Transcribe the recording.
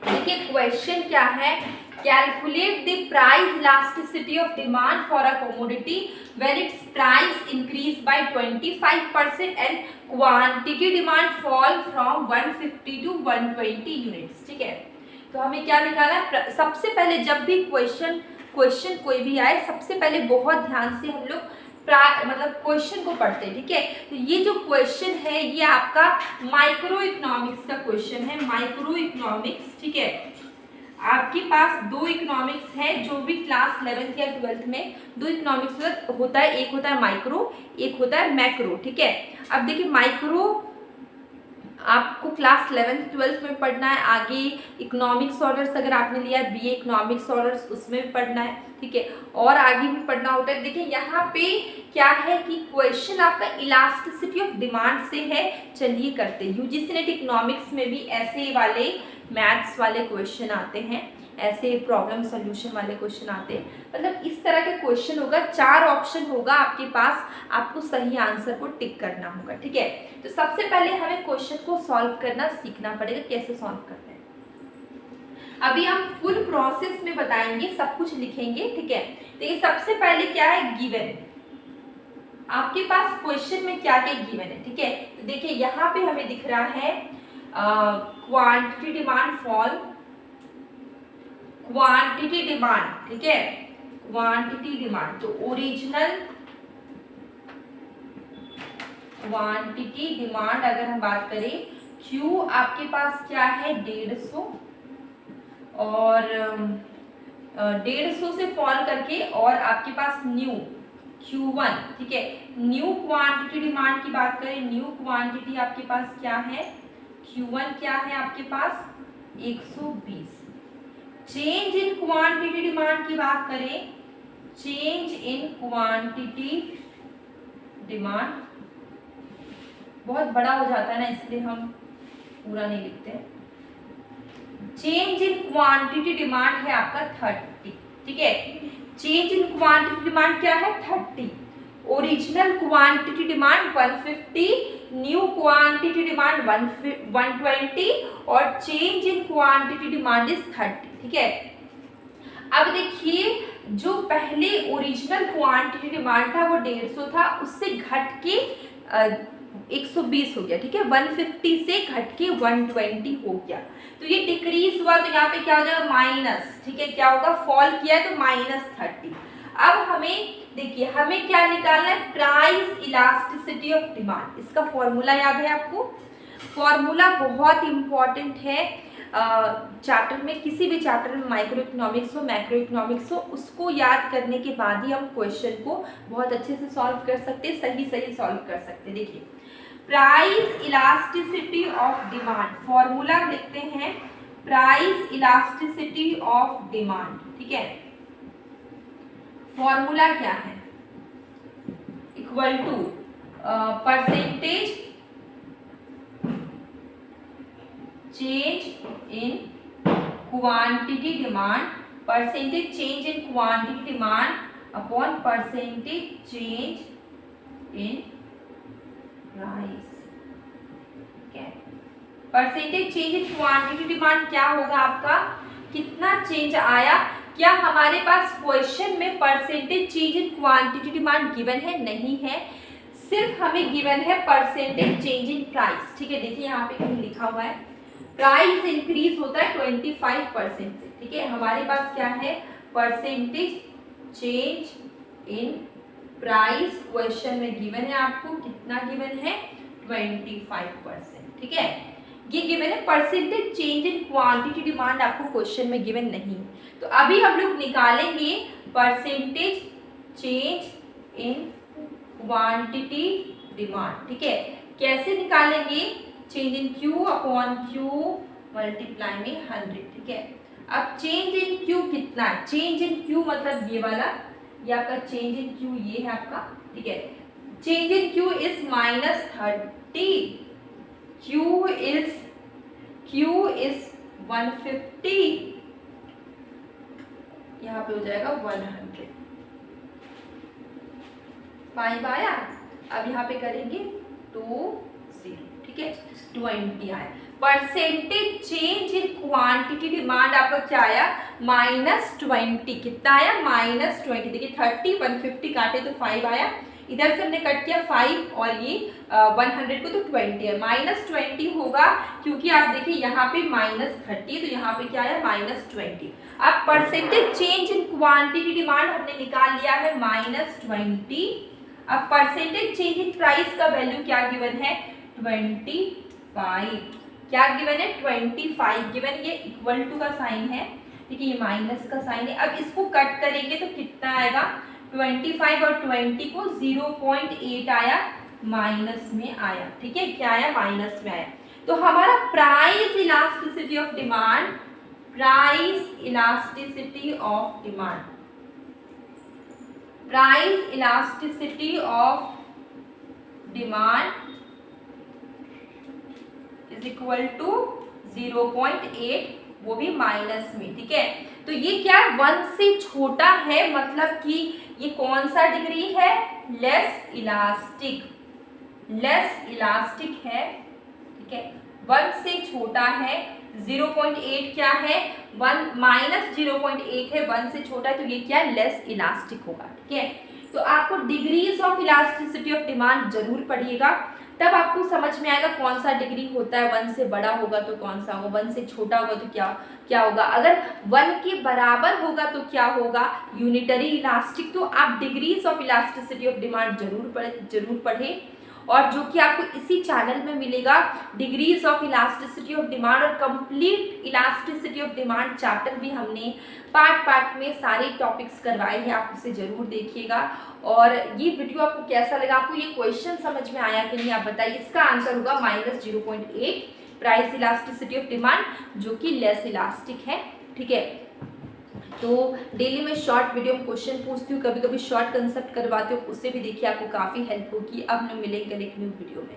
देखिए क्वेश्चन क्या है, calculate the price elasticity of demand for a commodity when its price increase by 25% and quantity demand fall from 150 to 120 units. ठीक है, तो हमें क्या निकालना है, सबसे पहले जब भी क्वेश्चन कोई भी आए सबसे पहले बहुत ध्यान से हम लोग मतलब क्वेश्चन को पढ़ते हैं। ठीक है, तो ये जो क्वेश्चन है ये आपका माइक्रो इकोनॉमिक्स का क्वेश्चन है, माइक्रो इकोनॉमिक्स। ठीक है, आपके पास दो इकोनॉमिक्स है, जो भी क्लास 11th या 12th में दो इकोनॉमिक्स होता है, एक होता है माइक्रो, एक होता है मैक्रो। ठीक है, अब देखिए माइक्रो आपको क्लास 11th 12th में पढ़ना है, आगे इकोनॉमिक्स ऑनर्स अगर आपने लिया है बीए इकोनॉमिक्स ऑनर्स उसमें भी पढ़ना है। ठीक है, और आगे भी पढ़ना होता है। देखिए यहाँ पे क्या है कि क्वेश्चन आपका इलास्टिसिटी ऑफ डिमांड से है। चलिए करते हैं, यूजीसी नेट इकोनॉमिक्स में भी ऐसे वाले मैथ्स वाले क्वेश्चन आते हैं, ऐसे प्रॉब्लम सोल्यूशन वाले क्वेश्चन आते हैं। मतलब इस तरह के क्वेश्चन होगा, 4 ऑप्शन होगा आपके पास, आपको सही आंसर को टिक करना होगा। ठीक है, तो सबसे पहले हमें क्वेश्चन को सॉल्व करना सीखना पड़ेगा, कैसे सॉल्व करते हैं। अभी हम फुल प्रोसेस में बताएंगे, सब कुछ लिखेंगे। ठीक है, तो ये सबसे पहले क्या है, गिवन, आपके पास क्वेश्चन में क्या क्या गिवन है। ठीक है, तो देखिए यहाँ पे हमें दिख रहा है quantity demand fall, quantity demand. ठीक है, क्वांटिटी डिमांड, तो ओरिजिनल क्वांटिटी डिमांड अगर हम बात करें, क्यू आपके पास क्या है 150, और 150 से फॉल करके और आपके पास न्यू Q1। ठीक है, न्यू क्वांटिटी डिमांड की बात करें, न्यू क्वांटिटी आपके पास क्या है, Q1 क्या है आपके पास 120। चेंज इन क्वांटिटी डिमांड की बात करें, चेंज इन क्वांटिटी डिमांड बहुत बड़ा हो जाता है ना, इसलिए हम पूरा नहीं लिखते हैं। चेंज इन क्वांटिटी डिमांड है आपका 30। ठीक है, चेंज इन क्वांटिटी डिमांड क्या है 30, original quantity demand 150, new quantity demand 120 और change in quantity demand is 30। ठीक है, अब देखिए जो पहले ओरिजिनल क्वांटिटी डिमांड था वो 150 था, उससे घट के 120 हो गया। ठीक है, 150 से घट के 120 हो गया, तो ये डिक्रीज हुआ, तो यहाँ पे क्या हो जाएगा माइनस। ठीक है, क्या होगा, फॉल किया है तो -30। अब हमें देखिए हमें क्या निकालना है, प्राइस इलास्टिसिटी ऑफ डिमांड। इसका फॉर्मूला याद है आपको, फॉर्मूला बहुत इंपॉर्टेंट है चैप्टर में, किसी भी चैप्टर में, माइक्रो इकोनॉमिक्स हो मैक्रो इकोनॉमिक्स हो, उसको याद करने के बाद ही हम क्वेश्चन को बहुत अच्छे से सॉल्व कर सकते हैं, सही सॉल्व कर सकते हैं। देखिए price elasticity of demand, formula लिखते हैं प्राइस इलास्टिसिटी ऑफ डिमांड। ठीक है, फॉर्मूला क्या है, equal to percentage change in quantity demand, percentage change in quantity demand upon percentage change in price. ठीक है, percentage change in quantity demand क्या होगा आपका, कितना चेंज आया। क्या हमारे पास क्वेश्चन में percentage change in quantity demand given है, नहीं है, सिर्फ हमें गिवन है परसेंटेज चेंज इन प्राइस। ठीक है, देखिए यहाँ पे कहीं लिखा हुआ है प्राइस इंक्रीज होता है 25% से। ठीक है, हमारे पास क्या है percentage change in price, question में गिवन है आपको, कितना गिवन है 25%। ठीक है, ये गिवन है, percentage change in quantity demand आपको क्वेश्चन में गिवन नहीं है। तो अभी हम लोग निकालेंगे percentage change in quantity demand. ठीक है, कैसे निकालेंगे, change in Q upon Q multiply में 100। ठीक है, अब चेंज इन Q कितना है, चेंज इन Q मतलब ये वाला, ये आपका चेंज इन Q ये है आपका। ठीक है, change in Q is -30, Q is 150, यहाँ पे हो जाएगा 100, 5 आया। अब यहाँ पे करेंगे 2 0। ठीक है, 20 आया। Percentage change in quantity demand आपका क्या आया, -20। कितना आया, -20। देखिए 30 150 काटे तो 5 आया, इधर से हमने कट किया 5 और ये 100 को तो 20 है, -20 होगा क्योंकि आप देखिए यहाँ पे -30 तो यहाँ पे क्या है, -20। अब percentage change in quantity demand हमने निकाल लिया है -20। अब परसेंटेज चेंज इन प्राइस का वैल्यू क्या गिवन है, 25। क्या गिवन है, 25 गिवन, ये इक्वल टू का साइन है, ठीक है, ये माइनस का साइन है। अब इसको कट करेंगे तो कितना आएगा, 25 और 20 को 0.8 आया, माइनस में आया, ठीक है, क्या आया, माइनस में आया। तो हमारा price elasticity of demand, price elasticity of demand, price elasticity of demand is equal to 0.8, वो भी माइनस में, ठीक है। तो ये क्या 1 से छोटा है, मतलब कि ये कौन सा डिग्री है, लेस इलास्टिक, लेस इलास्टिक है, ठीक है, 1 से छोटा है। 0.8 क्या है, 1 -0.8 है, 1 से छोटा है, तो ये क्या है, लेस इलास्टिक होगा, ठीक है। तो आपको degrees of elasticity of demand जरूर पढ़िएगा, तब आपको समझ में आएगा कौन सा डिग्री होता है, 1 से बड़ा होगा तो कौन सा होगा, 1 से छोटा होगा तो क्या होगा, अगर 1 के बराबर होगा तो क्या होगा, यूनिटरी इलास्टिक। तो आप degrees of elasticity of demand जरूर पढ़ें, और जो कि आपको इसी चैनल में मिलेगा, degrees of elasticity of demand और complete elasticity of demand chapter भी हमने पार्ट में सारे टॉपिक्स करवाए हैं, आप उसे जरूर देखिएगा। और ये वीडियो आपको कैसा लगा, आपको ये क्वेश्चन समझ में आया कि नहीं, आप बताइए। इसका आंसर होगा -0.8, प्राइस इलास्टिसिटी ऑफ डिमांड, जो कि लेस इलास्टिक है, ठीक है। तो डेली मैं शॉर्ट वीडियो में क्वेश्चन पूछती हूँ, कभी कभी शॉर्ट कंसेप्ट करवाती हूँ, उससे भी देखिए आपको काफ़ी हेल्प होगी। अब हम मिलेंगे एक न्यू वीडियो में।